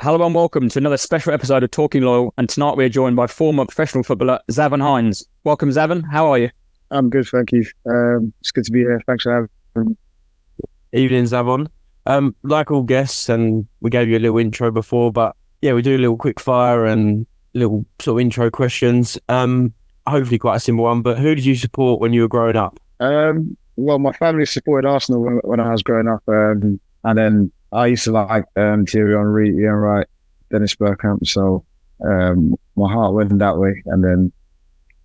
Hello and welcome to another special episode of Talking Loyal, and tonight we are joined by former professional footballer Zavon Hines. Welcome, Zavon. How are you? I'm good, thank you. It's good to be here. Thanks for having me. Evening, Zavon. Like all guests, and we gave you a little intro before, but yeah, we do a little quick fire and little sort of intro questions. Hopefully quite a simple one, but who did you support when you were growing up? Well, my family supported Arsenal when I was growing up, and then I used to like Thierry Henry, Ian Wright, Dennis Bergkamp. So my heart went that way, and then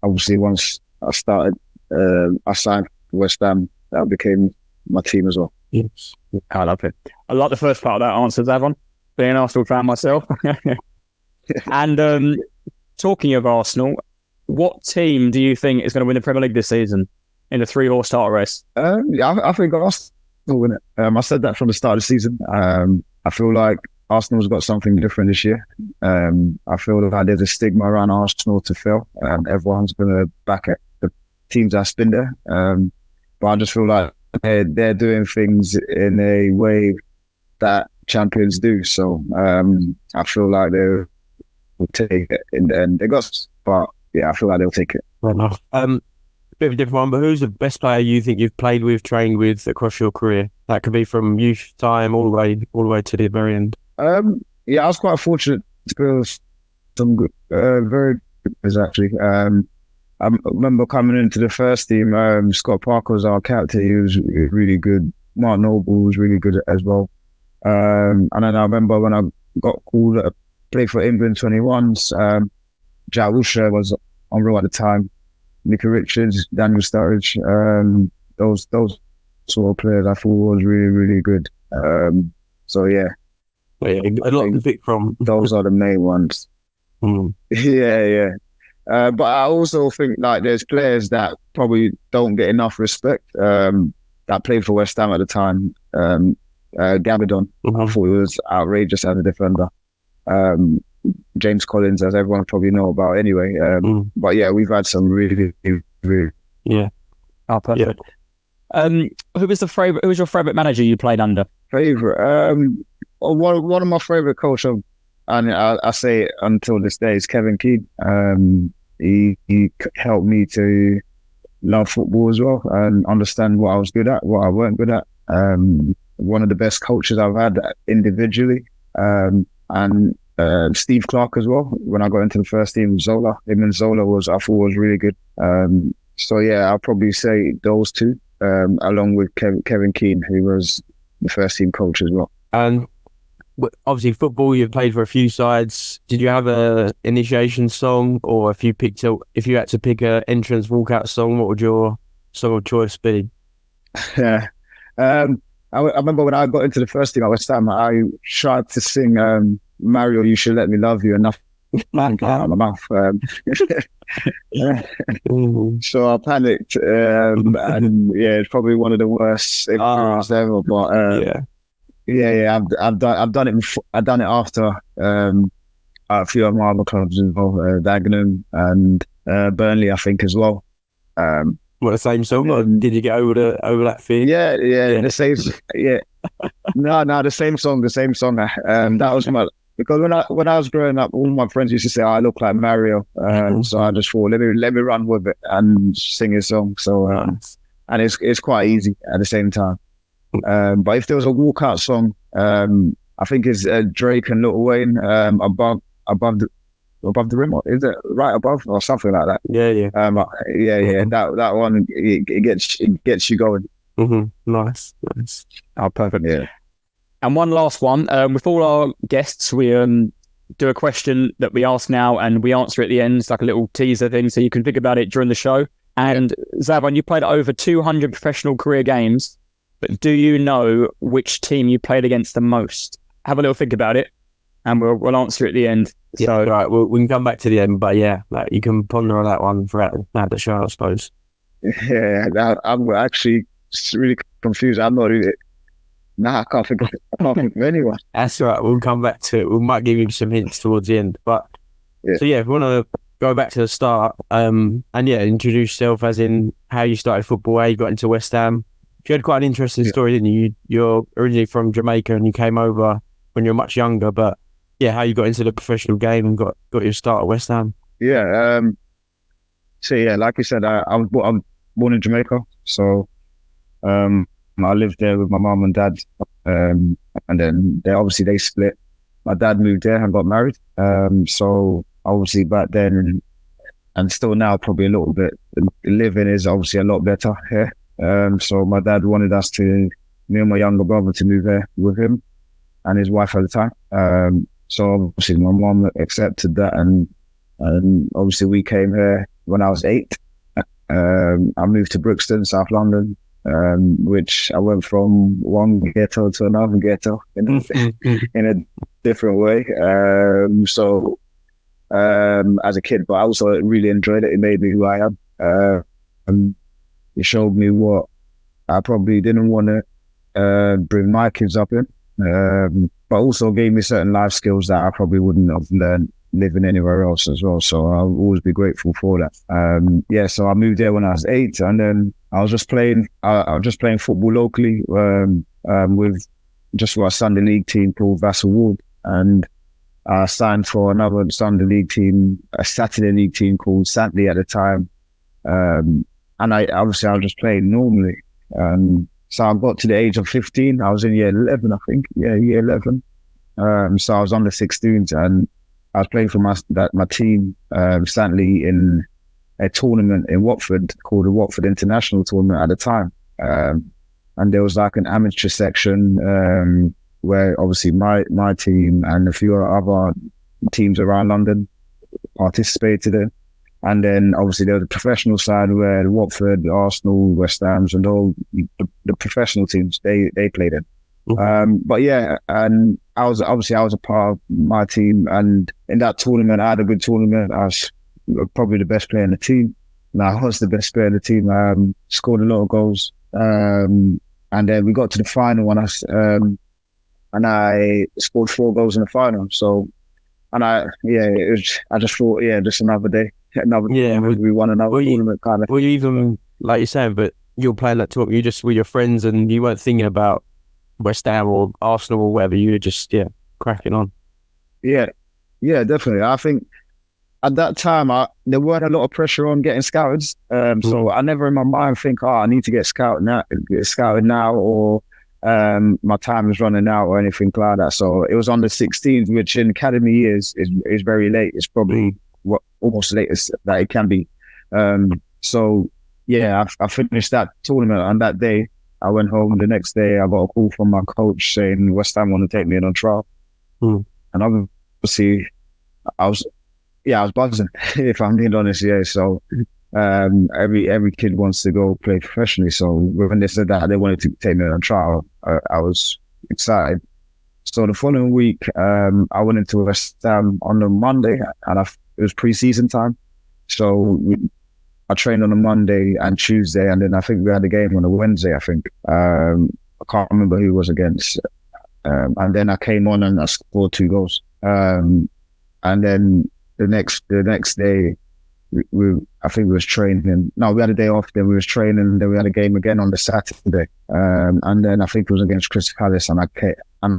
obviously once I started, I signed for West Ham. That became my team as well. Yes. I love it. I like the first part of that answer, Zavon, being an Arsenal fan myself. And talking of Arsenal, what team do you think is going to win the Premier League this season in the three-horse title race? I think Arsenal will win it. I said that from the start of the season. I feel like Arsenal's got something different this year. I feel like there's a stigma around Arsenal to fail. Everyone's going to back it. The teams that's been there. But I just feel like they're doing things in a way that champions do. So I feel like they will take it in the end. They got, but yeah, I feel like they'll take it. Fair enough. Bit of a different one, but who's the best player you think you've played with, trained with across your career? That could be from youth time all the way to the very end. Yeah, I was quite fortunate to play with some good, very good players actually. I remember coming into the first team. Scott Parker was our captain. He was really good. Mark Noble was really good as well. And then I remember when I got called to play for England 21s. Jack Wilshere was unreal at the time. Nicky Richards, Daniel Sturridge, those sort of players I thought was really, really good. So yeah. Yeah, a lot to pick from. Those are the main ones. Yeah. But I also think like there's players that probably don't get enough respect that played for West Ham at the time. Gabidon, I thought he was outrageous as a defender. James Collins, as everyone probably know about anyway. But yeah, we've had some really, really. Yeah. Oh, perfect. Yeah. Who was your favourite manager you played under? Favourite? One of my favourite coaches, and I say it until this day, is Kevin Keane. He helped me to love football as well and understand what I was good at, what I weren't good at. One of the best coaches I've had individually. And Steve Clark as well. When I got into the first team, Zola. Him and Zola I thought was really good. So yeah, I'll probably say those two, along with Kevin Keane, who was the first team coach as well. And obviously football, you've played for a few sides. Did you have a initiation song, or if you had to pick a entrance walkout song, what would your song of choice be? Yeah. I remember when I got into the first team at West Ham, I tried to sing Mario, You Should Let Me Love You, and nothing came out of my mouth. So I panicked. And yeah, it's probably one of the worst experiences ever. But yeah, I've done it before. I've done it after a few of my other clubs as well, Dagenham and Burnley, I think, as well. What, the same song, or did you get over that fear? Yeah, the same. Yeah, no, the same song. That was because when I was growing up, all my friends used to say I look like Mario, so I just thought let me run with it and sing a song. So and it's quite easy at the same time. But if there was a walkout song, I think it's Drake and Lil Wayne, above the rim, or is it right above or something like that? Yeah. That one it gets you going. Nice. Oh, perfect. Yeah. And one last one. With all our guests, we do a question that we ask now and we answer at the end. It's like a little teaser thing, so you can think about it during the show. And Zavon, you played over 200 professional career games, but do you know which team you played against the most? Have a little think about it, and we'll answer at the end. Yeah, so right. We can come back to the end, but yeah, like you can ponder on that one throughout the show, I suppose. Yeah, I'm actually really confused. I'm not really. Nah, I can't think of anyone. That's right. We'll come back to it. We might give you some hints towards the end, but so yeah, if we want to go back to the start, and yeah, introduce yourself as in how you started football, how you got into West Ham. You had quite an interesting story, didn't you? You're originally from Jamaica and you came over when you were much younger, but how you got into the professional game and got your start at West Ham. Yeah. So yeah, like you said, I'm born in Jamaica, so I lived there with my mum and dad, and then they split. My dad moved there and got married. So obviously back then and still now probably a little bit, living is obviously a lot better here. So my dad wanted me and my younger brother to move there with him and his wife at the time. So obviously my mum accepted that, and obviously we came here when I was 8. I moved to Brixton, South London, which I went from one ghetto to another ghetto in a different way. As a kid, but I also really enjoyed it. It made me who I am. It showed me what I probably didn't want to bring my kids up in, but also gave me certain life skills that I probably wouldn't have learned living anywhere else as well. So I'll always be grateful for that. So I moved there when I was 8, and then I was just playing. I was just playing football locally with just a Sunday league team called Vassal Ward, and I signed for another Sunday league team, a Saturday league team called Santley at the time. And I was just playing normally. So I got to the age of 15. I was in year 11, I think. Yeah, year 11. So I was under 16s, and I was playing for my team, Santley, in a tournament in Watford called the Watford International Tournament at the time. And there was like an amateur section where obviously my team and a few other teams around London participated in. And then obviously there was a professional side where the Watford, the Arsenal, West Ham's and all the professional teams, they played in. But yeah, and I was a part of my team, and in that tournament, I had a good tournament. I was probably the best player in the team. And I was the best player in the team. Scored a lot of goals. And then we got to the final, and I scored 4 goals in the final. So, I just thought, just another day, we won another tournament kind of. Were you even, like you're saying, but you were playing that tournament, you just with your friends and you weren't thinking about West Ham or Arsenal or whatever, you were just, cracking on. Yeah, definitely. I think at that time, there weren't a lot of pressure on getting scouted. So I never in my mind think, I need to get scouted now, or my time is running out or anything like that. So it was under 16s, which in academy years is very late. It's probably almost latest that it can be. So yeah, I finished that tournament, and that day I went home. The next day I got a call from my coach saying West Ham want to take me in on trial. And obviously I was buzzing if I'm being honest. Yeah, so every kid wants to go play professionally. So when they said that they wanted to take me on trial, I was excited. So the following week, I went into West Ham on a Monday, and it was pre-season time. So I trained on a Monday and Tuesday, and then I think we had a game on a Wednesday. I think I can't remember who it was against. And then I came on and I scored 2 goals. And then the next day, I think we was training. No, we had a day off. Then we was training. And then we had a game again on the Saturday. And then I think it was against Crystal Palace, and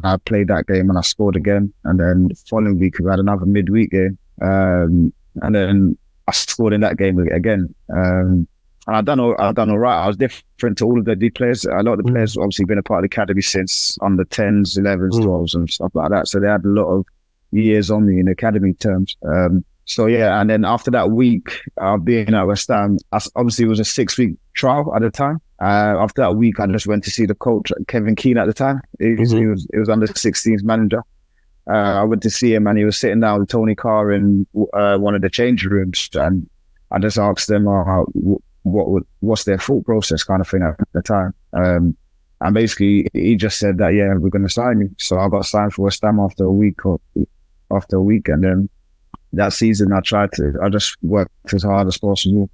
I played that game and I scored again. And then the following week we had another midweek game. And then I scored in that game again. And I done all right. I was different to all of the players. A lot of the players obviously been a part of the academy since under 10s, 11s, 12s and stuff like that. So they had a lot of years on me in academy terms. So yeah, and then after that week of being at West Ham, obviously it was a 6-week trial at the time. After that week, I just went to see the coach, Kevin Keane at the time. He was under 16s manager. I went to see him, and he was sitting down with Tony Carr in one of the changing rooms, and I just asked them what's their thought process kind of thing at the time. And basically he just said that, we're going to sign you. So I got signed for West Ham after a week, and then that season I just worked as hard as possible,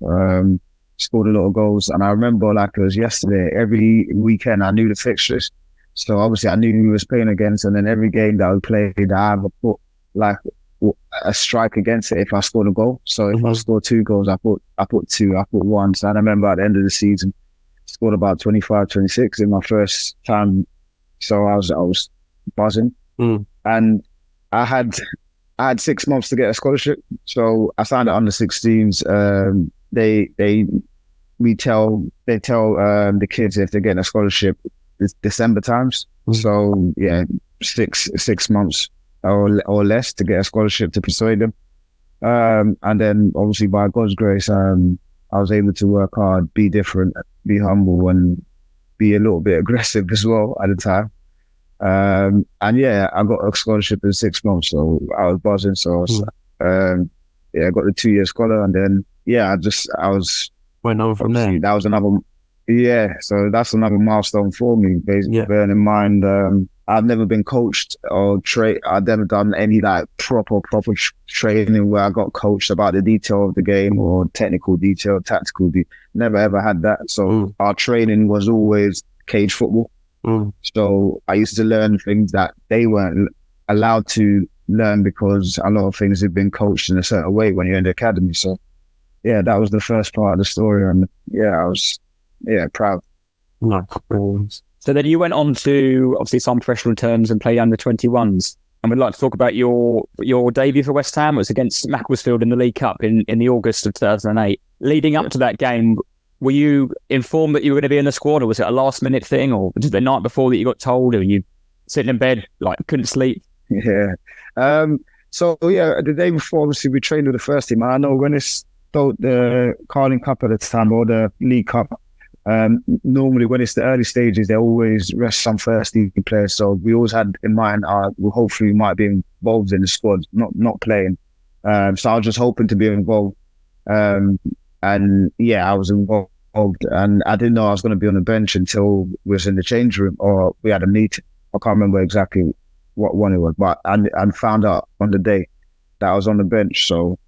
scored a lot of goals. And I remember like it was yesterday, every weekend I knew the fixtures. So obviously I knew who he was playing against, and then every game that I played, I have put like a strike against it if I scored a goal. So if I scored 2 goals, I put 2, I put 1. So I remember at the end of the season, scored about 25, 26 in my first time. So I was buzzing. And I had 6 months to get a scholarship, so I signed it under 16s. They tell the kids if they're getting a scholarship, it's December times. So yeah, six months or less to get a scholarship to persuade them. And then obviously by God's grace, I was able to work hard, be different, be humble, and be a little bit aggressive as well at the time. And yeah, I got a scholarship in 6 months, so I was buzzing. So I was, I got the 2-year scholar, and then I was went on from there. That was another, so that's another milestone for me. Basically, bearing in mind, I've never been coached or I've never done any like proper training where I got coached about the detail of the game or technical detail, tactical detail. Never ever had that. So our training was always cage football. So I used to learn things that they weren't allowed to learn because a lot of things had been coached in a certain way when you're in the academy. So yeah, that was the first part of the story, and I was proud. Nice. So then you went on to obviously some professional terms and play under 21s. And we'd like to talk about your debut for West Ham. It was against Macclesfield in the League Cup in the August of 2008. Leading up to that game, were you informed that you were going to be in the squad, or was it a last minute thing, or was it the night before that you got told, or you sitting in bed like couldn't sleep? Yeah. So the day before, obviously we trained with the first team. I know when it's the Carling Cup at the time or the League Cup, normally when it's the early stages, they always rest some first team players. So we always had in mind, hopefully we might be involved in the squad, not playing. So I was just hoping to be involved. And I was involved, and I didn't know I was going to be on the bench until we was in the change room or we had a meeting. I can't remember exactly what one it was, but I found out on the day that I was on the bench. So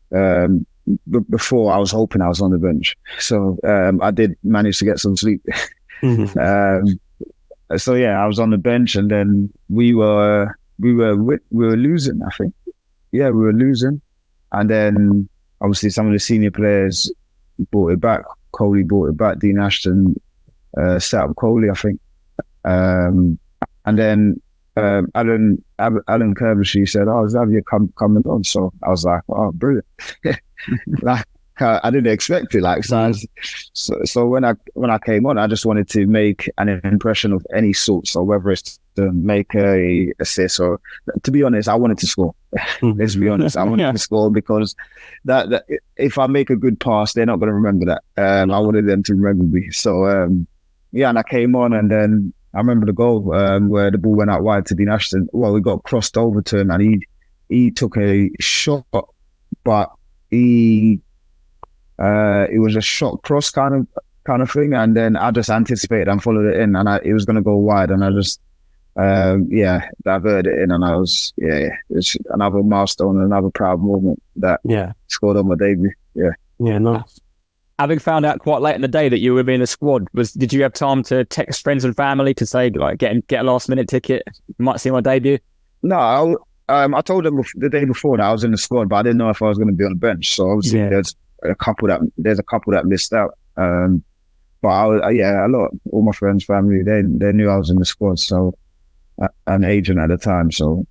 before I was hoping I was on the bench. So I did manage to get some sleep. I was on the bench, and then we were losing, I think. Yeah, we were losing. And then obviously some of the senior players brought it back. Coley brought it back. Dean Ashton set up Coley, I think. And then Alan Kerbishy said, "Oh, Xavier coming on." So I was like, "Oh, brilliant!" Like I didn't expect it. Like so when I came on, I just wanted to make an impression of any sort. So whether it's to make a assist or, to be honest, I wanted to score. Let's be honest, I wanted to score because that if I make a good pass, they're not going to remember that. I wanted them to remember me. So and I came on, and then I remember the goal where the ball went out wide to Dean Ashton. Well, we got crossed over to him, and he took a shot, but it was a shot cross kind of thing, and then I just anticipated and followed it in, and it was going to go wide, and I just diverted it in, and I was it's another milestone, another proud moment that scored on my debut. Nice. Having found out quite late in the day that you were in the squad, did you have time to text friends and family to say like get a last minute ticket? You might see my debut. No, I told them the day before that I was in the squad, but I didn't know if I was going to be on the bench. So obviously there's a couple that missed out. But all my friends, family, they knew I was in the squad. So an agent at the time, so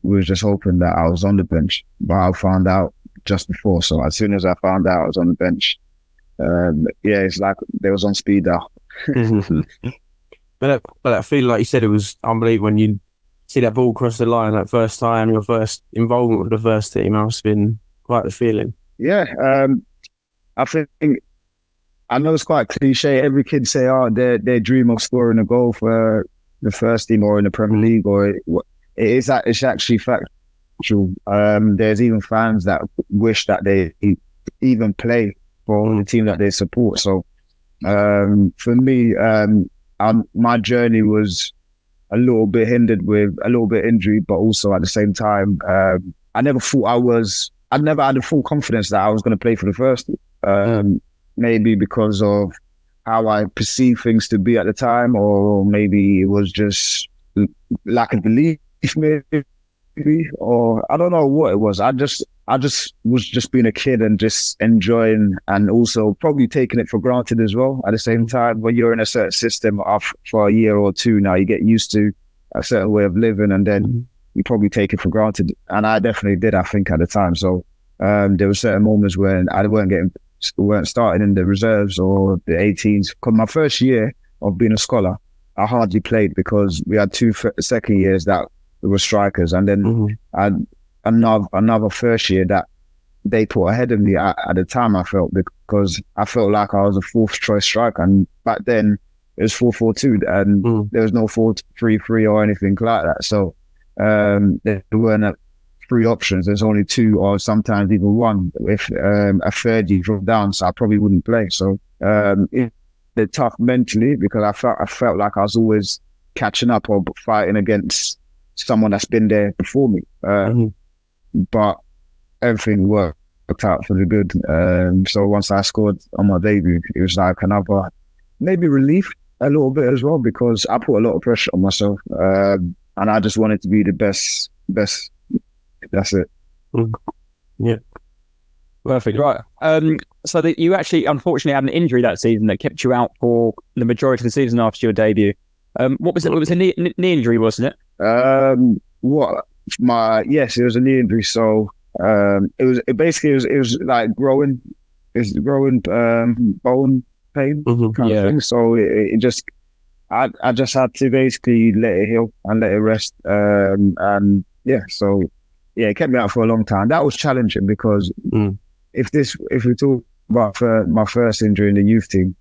we was just hoping that I was on the bench. But I found out just before. So as soon as I found out I was on the bench, it's like they was on speed dial. But I feel like you said it was unbelievable when you see that ball cross the line that first time, your first involvement with the first team. That must have been quite the feeling. Yeah, I think I know it's quite cliche. Every kid say, they dream of scoring a goal for the first team or in the Premier League, or it's actually factual. There's even fans that wish that they even play for the team that they support. So for me, my journey was a little bit hindered with a little bit injury, but also at the same time, I never had the full confidence that I was going to play for the first team. Maybe because of how I perceive things to be at the time, or maybe it was just lack of belief, maybe, or I don't know what it was. I just was just being a kid and just enjoying, and also probably taking it for granted as well. At the same time, when you're in a certain system for a year or two now, you get used to a certain way of living, and then you probably take it for granted, and I definitely did. I think at the time, so there were certain moments when I weren't starting in the reserves or the 18s. Because my first year of being a scholar, I hardly played because we had two second years that were strikers, and then I had another first year that they put ahead of me at the time. I felt, because I felt like I was a fourth choice striker, and back then it was 4-4-2, and there was no 4-3-3 or anything like that. So there weren't three options. There's only two, or sometimes even one. If a third you drop down, so I probably wouldn't play. So they're tough mentally, because I felt like I was always catching up or fighting against someone that's been there before me. But everything worked out for the good. So once I scored on my debut, it was like another maybe relief a little bit as well, because I put a lot of pressure on myself, and I just wanted to be the best. That's it. Yeah. Perfect. Right. So that you actually unfortunately had an injury that season that kept you out for the majority of the season after your debut. What was it? It was a knee injury, wasn't it? Yes, it was a knee injury. So it was like growing bone pain kind of thing. So it just I just had to basically let it heal and let it rest. And yeah, so yeah, it kept me out for a long time. That was challenging, because if we talk about my first injury in the youth team,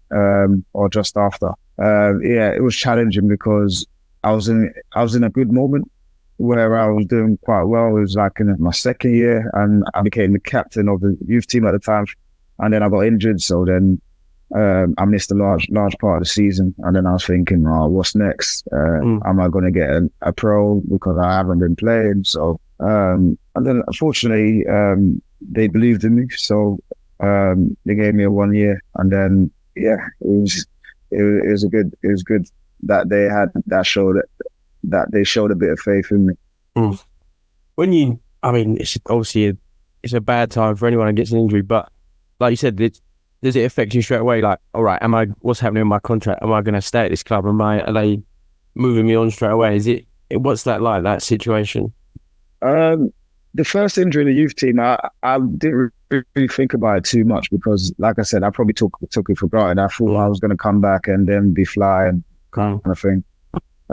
or just after, it was challenging because I was in a good moment where I was doing quite well. It was like in my second year, and I became the captain of the youth team at the time, and then I got injured. So then I missed a large part of the season, and then I was thinking, what's next? Am I going to get a pro, because I haven't been playing? So and then unfortunately they believed in me, so they gave me a 1 year, and then it was good that they had that they showed a bit of faith in me. It's obviously it's a bad time for anyone who gets an injury, but like you said, does it affect you straight away? Like, all right, what's happening with my contract? Am I going to stay at this club? Are they moving me on straight away? What's that like, that situation? The first injury in the youth team, I didn't really think about it too much, because, like I said, I probably took it for granted. I thought I was going to come back and then be flying, kind of thing.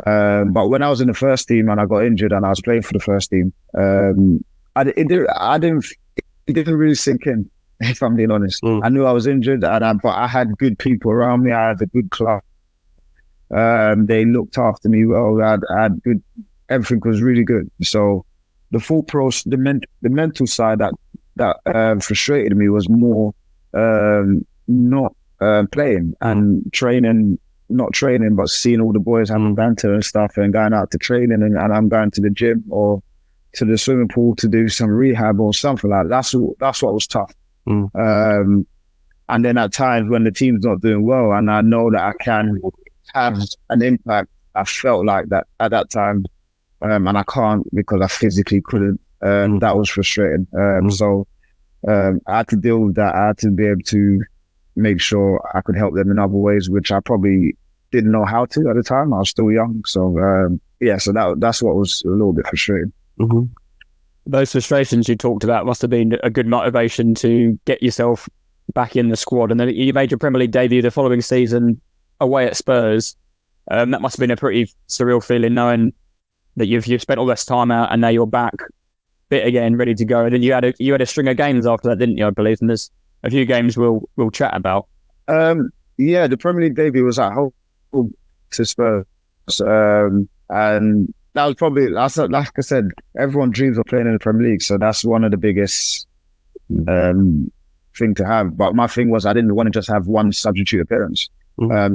But when I was in the first team and I got injured and I was playing for the first team, it didn't really sink in, if I'm being honest. I knew I was injured, but I had good people around me. I had a good club. They looked after me well. I had good. Everything was really good. So the full the mental side that frustrated me was more not playing and training. Not training, but seeing all the boys having banter and stuff, and going out to training, and I'm going to the gym or to the swimming pool to do some rehab or something like that. That's what was tough. And then at times when the team's not doing well, and I know that I can have an impact, I felt like that at that time, and I can't because I physically couldn't. That was frustrating. So I had to deal with that. I had to be able to make sure I could help them in other ways, which I probably didn't know how to at the time. I was still young. So so that's what was a little bit frustrating. Those frustrations you talked about must have been a good motivation to get yourself back in the squad. And then you made your Premier League debut the following season away at Spurs. That must have been a pretty surreal feeling, knowing that you've spent all this time out and now you're back fit again, ready to go. And then you had a string of games after that, didn't you, I believe? And there's a few games we'll chat about. The Premier League debut was at home to Spurs, and that was probably, like I said, everyone dreams of playing in the Premier League, so that's one of the biggest thing to have. But my thing was, I didn't want to just have one substitute appearance.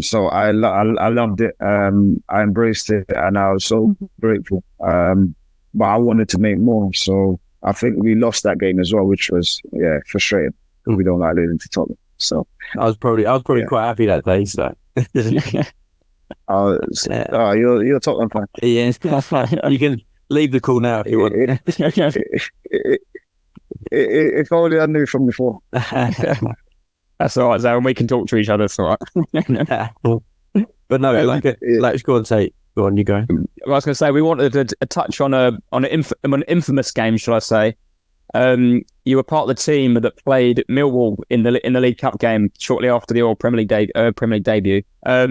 So I loved it. I embraced it, and I was so grateful. But I wanted to make more, so I think we lost that game as well, which was frustrating. We don't like losing to Tottenham, so I was probably quite happy that day. So, you're a Tottenham fan. Yeah, you can leave the call now if you want. If only I knew from before. That's all right, Zavon. We can talk to each other. It's all right. But no, like go on, Tate. Go on, you go. I was going to say we wanted to touch on an infamous game, shall I say? You were part of the team that played Millwall in the League Cup game shortly after the Premier League debut. Yeah. I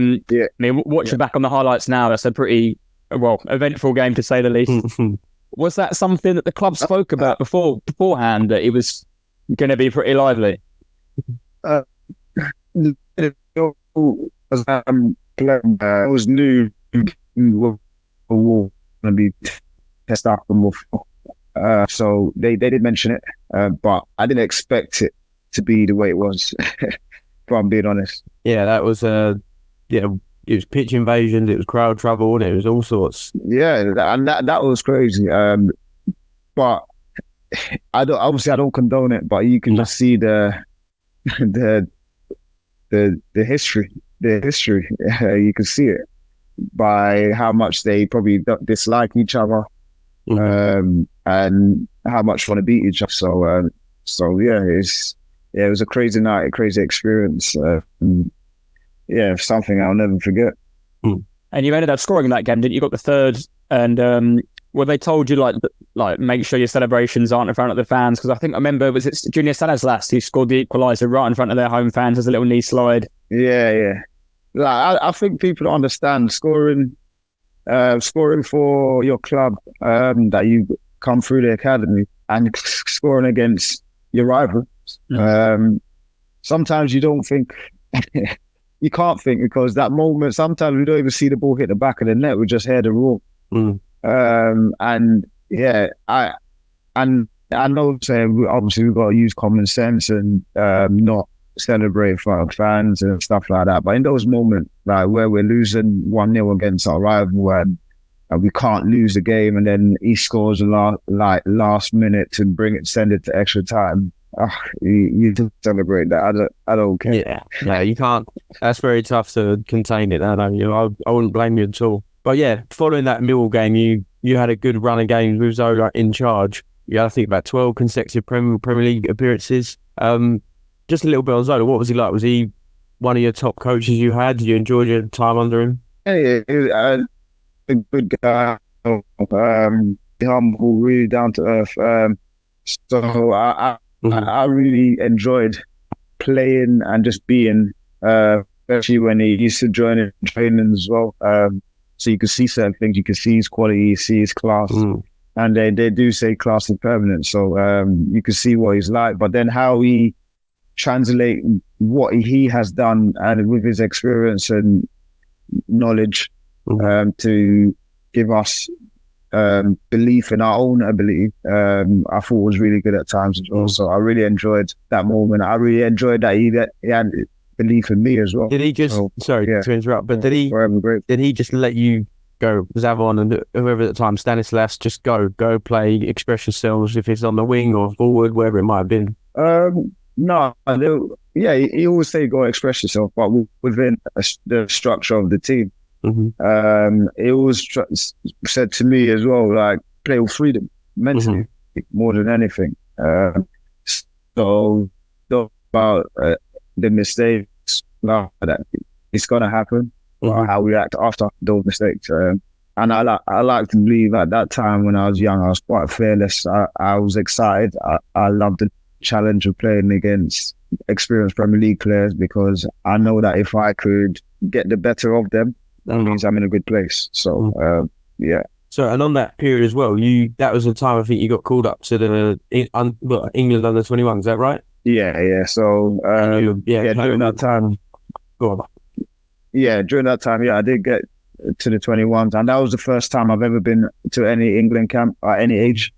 mean, watching back on the highlights now, that's a pretty eventful game to say the least. Was that something that the club spoke about beforehand, that it was going to be pretty lively? It was new. We're going to be test out from before. So they did mention it, but I didn't expect it to be the way it was, if I'm being honest. Yeah, that was it was pitch invasions, it was crowd trouble, and it was all sorts. Yeah, and that was crazy. But I don't condone it, but you can just see the history. The history, you can see it by how much they probably dislike each other, and how much want to beat each other. So yeah, it was a crazy night, a crazy experience. Something I'll never forget. And you ended up scoring that game, didn't you? Got the third, and they told you like make sure your celebrations aren't in front of the fans, because I remember was it Junior Salas who scored the equaliser right in front of their home fans as a little knee slide. Yeah. Like I think people understand scoring for your club, that you come through the academy, and scoring against your rivals. Sometimes you don't think, you can't think, because that moment, sometimes we don't even see the ball hit the back of the net. We just hear the roar. And yeah, I know, obviously we've got to use common sense and not celebrate for our fans and stuff like that. But in those moments, like where we're losing 1-0 against our rival, and we can't lose the game, and then he scores last minute to send it to extra time. You just celebrate that. I don't care. Yeah, you can't. That's very tough to contain it. I wouldn't blame you at all. But yeah, following that Millwall game, you had a good run of games with Zola in charge. You had, I think, about 12 consecutive Premier League appearances. Just a little bit on Zola. What was he like? Was he one of your top coaches you had? Did you enjoy your time under him? Hey, a good guy. Humble, really down to earth. So I really enjoyed playing and just being, especially when he used to join in training as well. So you could see certain things. You could see his quality, see his class. And they do say class is permanent. So you could see what he's like. But then how he translate what he has done, and with his experience and knowledge, to give us belief in our own ability, I thought was really good at times as well. So I really enjoyed that moment. I really enjoyed that he had belief in me as well. Did he just to interrupt, but did he just let you go, Zavon and whoever at the time, Stanislas, just go play, express yourselves, if it's on the wing or forward, wherever it might have been? No, he always say go express yourself, but within the structure of the team. He always said to me as well, like, play with freedom mentally, more than anything. So about the mistakes, that it's gonna happen. How we act after those mistakes, and I like to believe at that time when I was young, I was quite fearless. I was excited. I loved the challenge of playing against experienced Premier League players, because I know that if I could get the better of them, that means I'm in a good place. So yeah. So, and on that period as well, that was the time I think you got called up to the England under 21. Is that right? Yeah. So during that time, go on. Yeah, during that time, I did get to the 21s, and that was the first time I've ever been to any England camp at any age.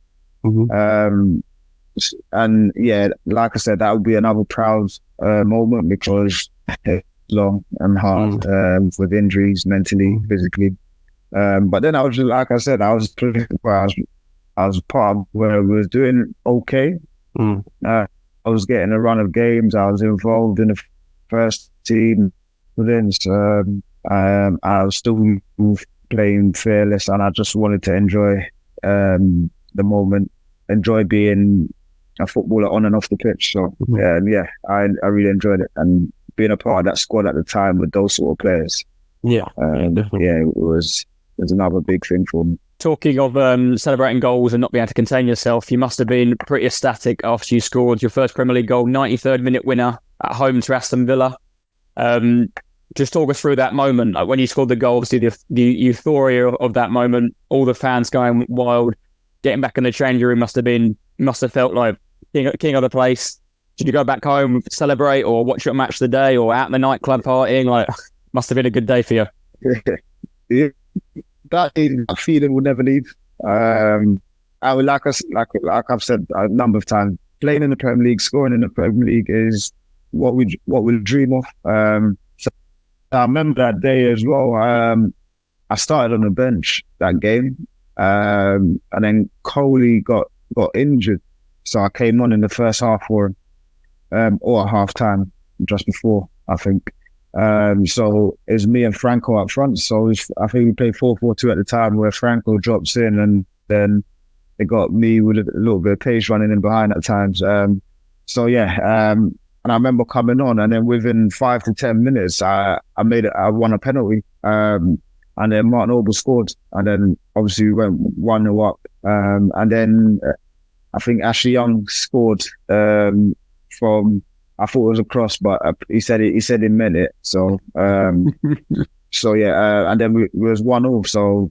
And yeah, like I said, that would be another proud moment, because it's long and hard, with injuries, mentally, physically. But then I was just, like I said, I was part of where we was doing okay. I was getting a run of games. I was involved in the first team. Then I was still playing fearless, and I just wanted to enjoy the moment, enjoy being a footballer on and off the pitch. So I really enjoyed it, and being a part of that squad at the time with those sort of players. Definitely. It is another big thing for me. Talking of celebrating goals and not being able to contain yourself, you must have been pretty ecstatic after you scored your first Premier League goal, 93rd minute winner at home to Aston Villa. Just talk us through that moment, like when you scored the goal, obviously the euphoria of that moment, all the fans going wild, getting back in the changing room must have felt like king of the place. Did you go back home, celebrate, or watch your match of the day, or out in the nightclub partying? Like, must have been a good day for you. Yeah. That feeling will never leave. I would like I've said a number of times, playing in the Premier League, scoring in the Premier League is what we dream of. So I remember that day as well. I started on the bench that game, and then Coley got injured, so I came on in the first half or at half time, just before, I think. So it was me and Franco up front. So I think we played 4-4-2 at the time, where Franco drops in, and then they got me with a little bit of pace running in behind at times. And I remember coming on, and then within 5 to 10 minutes, I won a penalty. And then Martin Noble scored, and then obviously we went 1-0 up. And then I think Ashley Young scored from. I thought it was a cross, but he said he meant it. So, and then we was 1-0. So,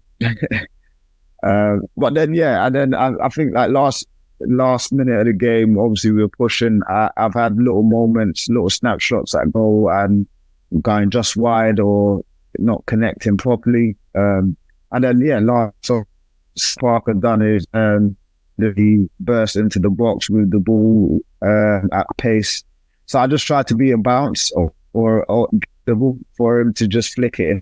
but then and then I think like last minute of the game, obviously we were pushing. I've had little moments, little snapshots at goal and going just wide or not connecting properly. And then so Spark had done is he burst into the box with the ball at pace. So I just tried to be a bounce or the ball for him to just flick it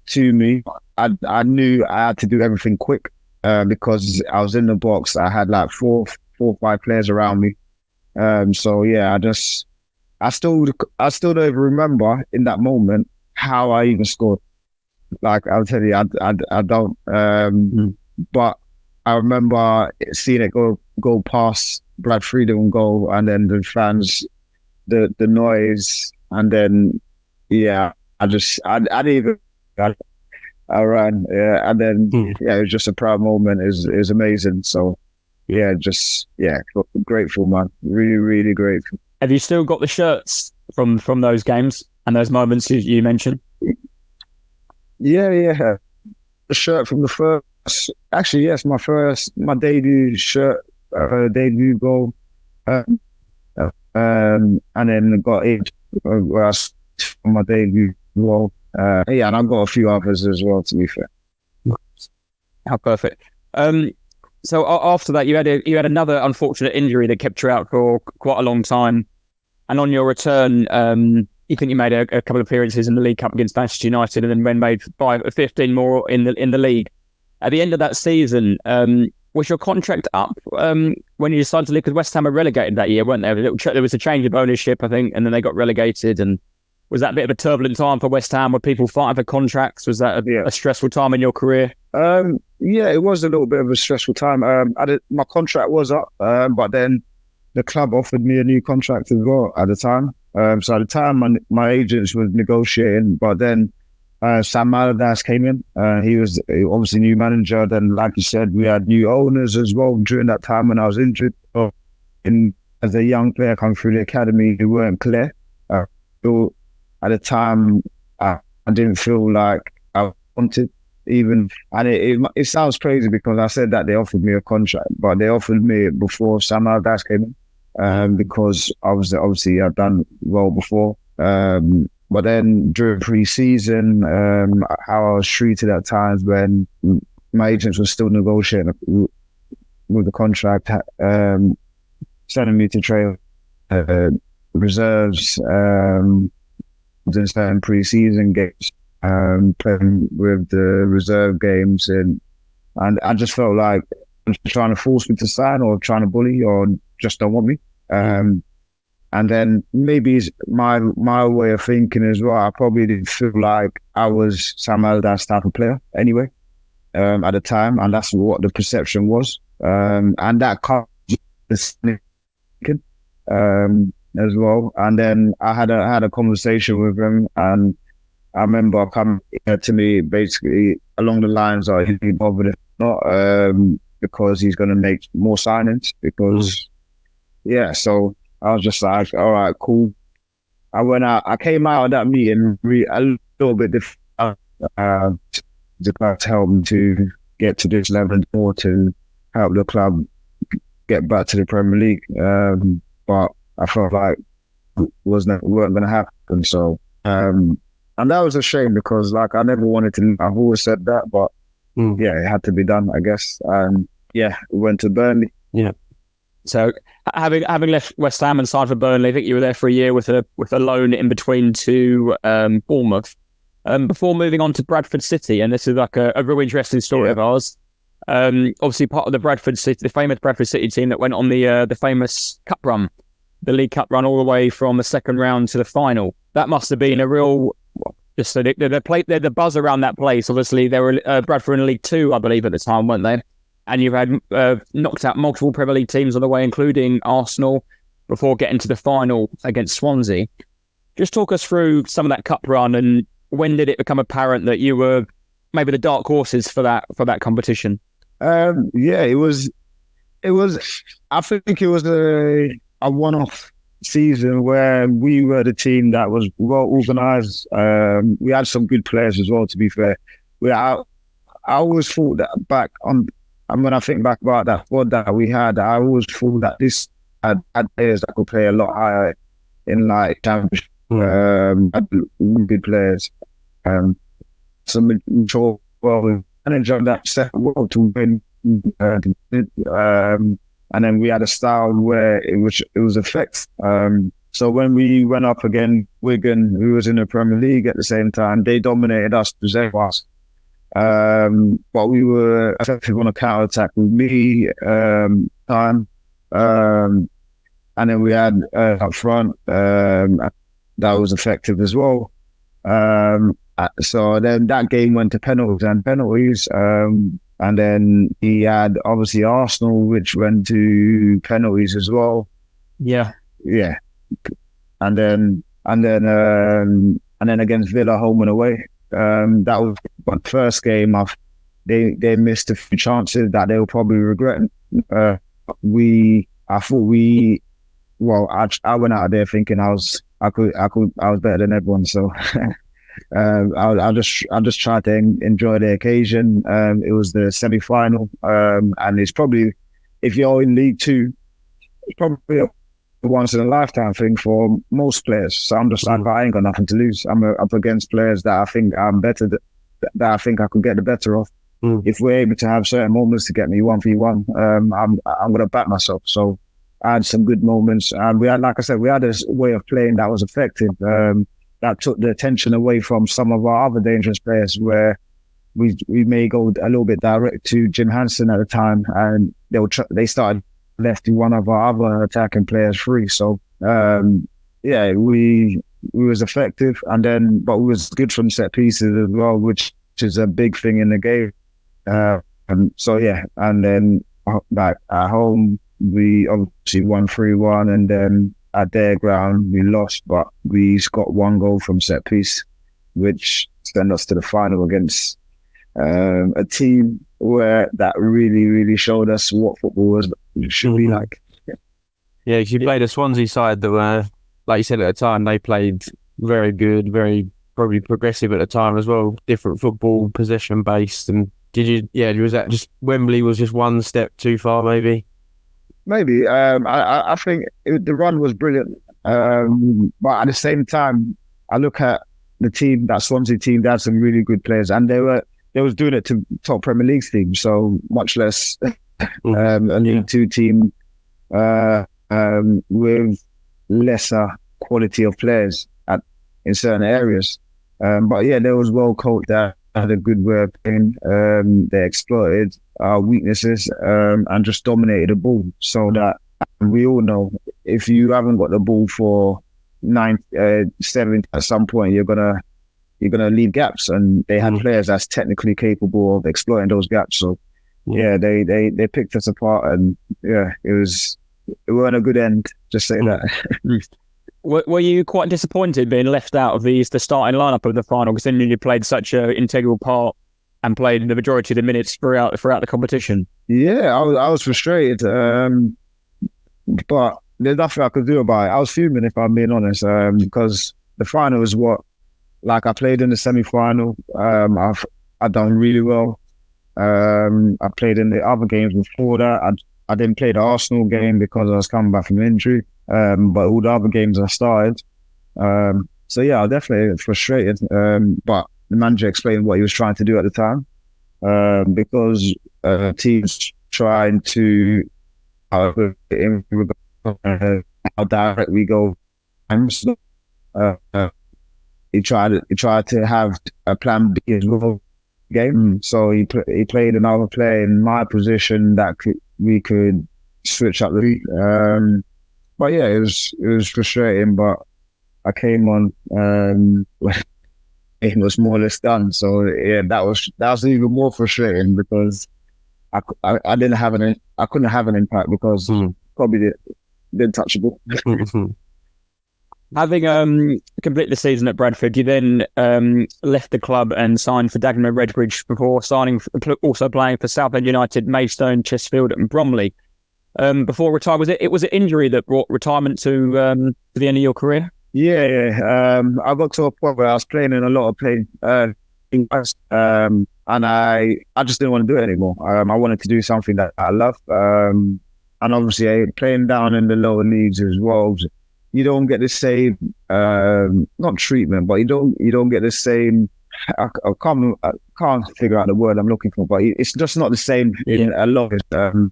to me. I knew I had to do everything quick because I was in the box. I had like four or five players around me. I still don't even remember in that moment how I even scored. Like I'll tell you, I don't. But I remember seeing it go past Brad Friedel goal, and then the fans, the noise, and then I ran, and then it was just a proud moment. It was amazing. So grateful, man. Really, really grateful. Have you still got the shirts from those games and those moments you mentioned? Yeah. The shirt from the first, actually, yes, my debut shirt. Debut goal, and then got it where I on my debut goal. And I got a few others as well, to be fair. How perfect. So after that, you had another unfortunate injury that kept you out for quite a long time, and on your return, you think you made a couple of appearances in the League Cup against Manchester United, and then made 15 more in the league. At the end of that season, was your contract up when you decided to leave? Because West Ham were relegated that year, weren't there? There was a change of ownership, I think, and then they got relegated. And was that a bit of a turbulent time for West Ham? Were people fighting for contracts? Was that a stressful time in your career? It was a little bit of a stressful time. My contract was up, but then the club offered me a new contract as well at the time. So at the time, my agents was negotiating, but then Sam Allardyce came in. He was obviously new manager. Then, like you said, we had new owners as well during that time when I was injured. So as a young player coming through the academy, who weren't clear. So at the time, I didn't feel like I wanted even. And it sounds crazy because I said that they offered me a contract, but they offered me it before Sam Allardyce came in, because obviously I've done well before. But then during pre-season, how I was treated at times when my agents were still negotiating with the contract, sending me to trail reserves, in certain pre-season games, playing with the reserve games, and I just felt like trying to force me to sign, or trying to bully, or just don't want me. And then maybe it's my way of thinking as well. I probably didn't feel like I was Sam Allardyce type of player anyway, at the time, and that's what the perception was. And that comes as well. And then I had a conversation with him, and I remember coming to me basically along the lines of he'd be bothered if not, because he's going to make more signings. Because so I was just like, all right, cool. I came out of that meeting a little bit different, to help him to get to this level more, to help the club get back to the Premier League. But I felt like it weren't going to happen. So, and that was a shame because, like, I never wanted to. I've always said that, but yeah, it had to be done, I guess. We went to Burnley. Yeah. So, having left West Ham and signed for Burnley, I think you were there for a year with a loan in between to Bournemouth, before moving on to Bradford City. And this is like a real interesting story of ours. Obviously, part of the famous Bradford City team that went on the famous cup run, the League Cup run, all the way from the second round to the final. That must have been a real. Just so the buzz around that place. Obviously, they were Bradford in League Two, I believe, at the time, weren't they? And you've had knocked out multiple Premier League teams on the way, including Arsenal, before getting to the final against Swansea. Just talk us through some of that cup run, and when did it become apparent that you were maybe the dark horses for that competition? It was. I think it was a one-off season where we were the team that was well organised. We had some good players as well. To be fair, I always thought that back on. And when I think back about that squad that we had, I always thought that this had players that could play a lot higher in like championship. Good players. Some mature, well, manager that set well to win. And then we had a style where it was effective. So when we went up against Wigan, who was in the Premier League at the same time, they dominated us to save us. But we were effective on a counter attack with me, time, and then we had up front that was effective as well. So then that game went to penalties, and then he had obviously Arsenal, which went to penalties as well. Yeah. And then against Villa, home and away. That was the first game. They missed a few chances that they'll probably regret. I went out there thinking I was better than everyone. So I just tried to enjoy the occasion. It was the semi-final, and it's probably, if you're in League Two, it's probably a once in a lifetime thing for most players. So I'm just like, I ain't got nothing to lose. I'm up against players that I think I'm better, that I think I could get the better of. If we're able to have certain moments to get me 1v1, I'm gonna back myself. So I had some good moments, and we had, like I said, we had a way of playing that was effective. That took the attention away from some of our other dangerous players, where we may go a little bit direct to Jim Hansen at the time, and they started left one of our other attacking players free. So we was effective, but we was good from set pieces as well, which is a big thing in the game. And then back at home we obviously won 3-1, and then at their ground we lost, but we got one goal from set piece, which sent us to the final against a team where that really, really showed us what football should be like. Yeah, because you played a Swansea side that were, like you said at the time, they played very good, very probably progressive at the time as well, different football, possession based. And was that just Wembley was just one step too far, maybe? Maybe. I think the run was brilliant. But at the same time, I look at the team, that Swansea team, they had some really good players, and they was doing it to top Premier League teams, so much less a League Two team with lesser quality of players in certain areas. But yeah, they was well coached. They had a good way of playing. They exploited our weaknesses and just dominated the ball. So that we all know, if you haven't got the ball for 7 at some point, you're gonna leave gaps, and they had players that's technically capable of exploiting those gaps. So they picked us apart, and it weren't a good end, just say that. Were you quite disappointed being left out of the starting lineup of the final, considering you played such an integral part and played the majority of the minutes throughout the competition? Yeah, I was frustrated, but there's nothing I could do about it. I was fuming, if I'm being honest, because the final is I played in the semi-final. I've done really well. I played in the other games before that. I didn't play the Arsenal game because I was coming back from injury. But all the other games I started. So yeah, I was definitely frustrated. But the manager explained what he was trying to do at the time. Because teams trying to how direct we go. He tried to have a plan B as well. Game, so he played another player in my position that we could switch up the beat. But yeah, it was frustrating. But I came on when it was more or less done. So yeah, that was even more frustrating because I couldn't have an impact because probably didn't touch the ball. Having completed the season at Bradford, you then left the club and signed for Dagenham and Redbridge before also playing for Southend United, Maidstone, Chesterfield and Bromley. Before retiring, was it injury that brought retirement to the end of your career? Yeah. I got to a point where I was playing in a lot of pain, and I just didn't want to do it anymore. I wanted to do something that I love, and obviously playing down in the lower leagues as well. You don't get the same, not treatment, but you don't get the same. I can't figure out the word I'm looking for, but it's just not the same in a lot of it.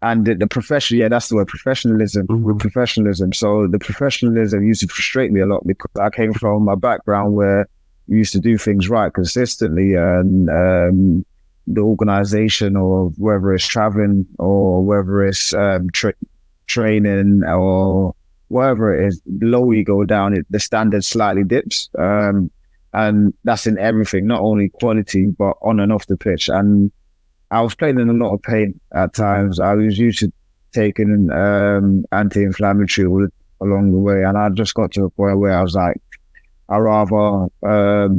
And the profession, yeah, that's the word, professionalism. With professionalism, so the professionalism used to frustrate me a lot because I came from a background where we used to do things right consistently, and the organisation, or whether it's traveling or whether it's training or whatever it is, the lower you go down, the standard slightly dips. And that's in everything, not only quality, but on and off the pitch. And I was playing in a lot of pain at times. I was used to taking anti-inflammatory along the way. And I just got to a point where I was like, I'd rather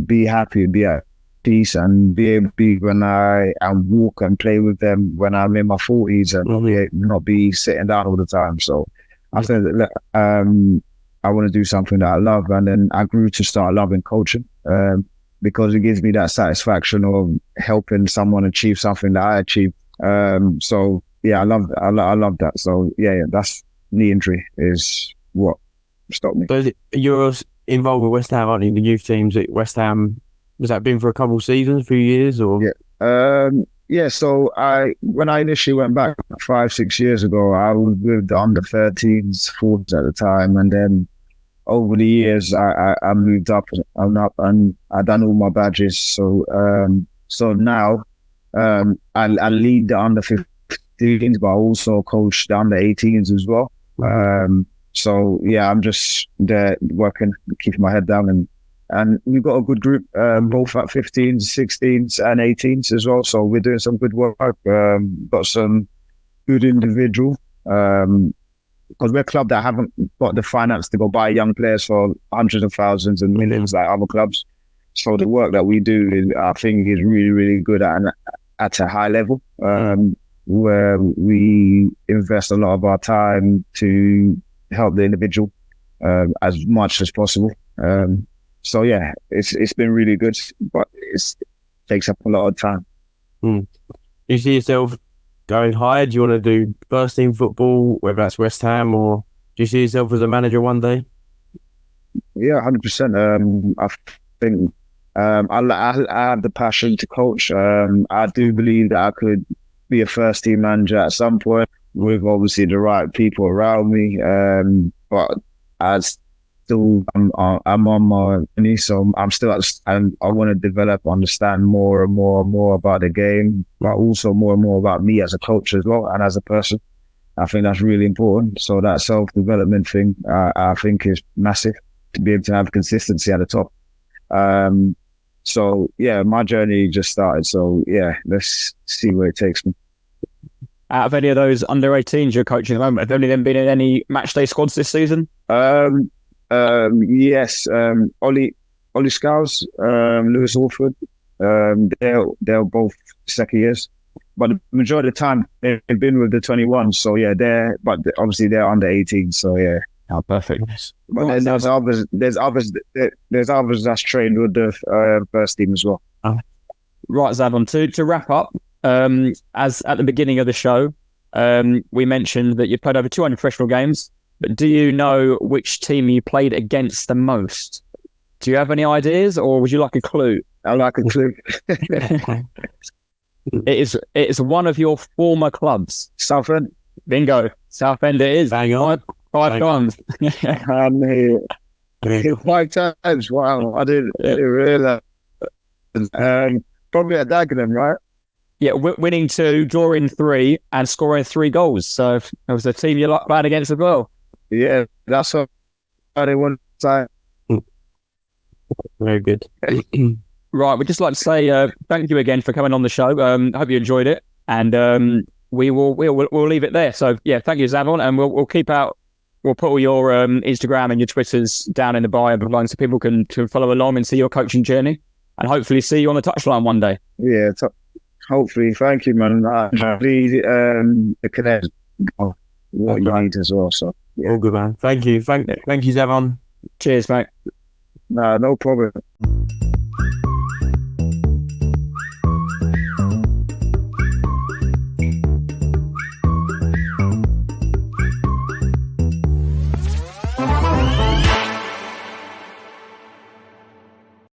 be happy, be at peace, and be able to be and walk and play with them when I'm in my 40s and not be sitting down all the time. So I said, I want to do something that I love. And then I grew to start loving coaching because it gives me that satisfaction of helping someone achieve something that I achieved. So yeah, I love that. So yeah, that's knee injury is what stopped me. So you're involved with West Ham, aren't you? The youth teams at West Ham. Has that been for a couple of seasons, a few years, or? Yeah. Yeah, so when I initially went back 5-6 years ago, I was with the under 13s, 14s at the time, and then over the years I moved up and I done all my badges. So now I lead the under 15s, but I also coach the under 18s as well. So yeah, I'm just there working, keeping my head down, and we've got a good group, both at 15s, 16s and 18s as well. So we're doing some good work. Got some good individual, because we're a club that haven't got the finance to go buy young players for hundreds of thousands and millions like other clubs. So the work that we do, I think, is really, really good at a high level, where we invest a lot of our time to help the individual as much as possible. So yeah, it's been really good, but it takes up a lot of time. You see yourself going higher? Do you want to do first team football, whether that's West Ham, or do you see yourself as a manager one day? Yeah, 100%. I think I have the passion to coach. I do believe that I could be a first team manager at some point with obviously the right people around me. But I'm on my knees, so I'm still and I want to develop, understand more and more about the game, but also more and more about me as a coach as well and as a person. I think that's really important. So that self-development thing, I think, is massive to be able to have consistency at the top. So yeah, my journey just started. So yeah, let's see where it takes me. Out of any of those under 18s you're coaching at the moment, have any of them been in any match day squads this season? Yes, Ollie Scouse, Lewis Orford, they're both second years, but the majority of the time they've been with the 21. So yeah, obviously they're under 18. So yeah. Oh, perfect. But then there's others that's trained with the first team as well. Right, Zavon, to wrap up, as at the beginning of the show, we mentioned that you played over 200 professional games, but do you know which team you played against the most? Do you have any ideas, or would you like a clue? I like a clue. It is one of your former clubs. Southend. Bingo. Southend it is. Bang on. Five times. I'm here 5 times. Wow, I didn't realize. Probably at Dagenham, right? Yeah, winning 2, drawing 3, and scoring 3 goals. So it was a team you played against as well. Yeah, that's what they want to say. Very good. Right, we'd just like to say thank you again for coming on the show. Hope you enjoyed it, and we'll leave it there. So yeah, thank you, Zavon, and we'll keep out. We'll put all your Instagram and your Twitters down in the bio below so people can follow along and see your coaching journey, and hopefully see you on the touchline one day. Yeah, hopefully. Thank you, man. The connect what you need as well. So yeah. All good, man. Thank you, Zavon. Cheers, mate. No problem.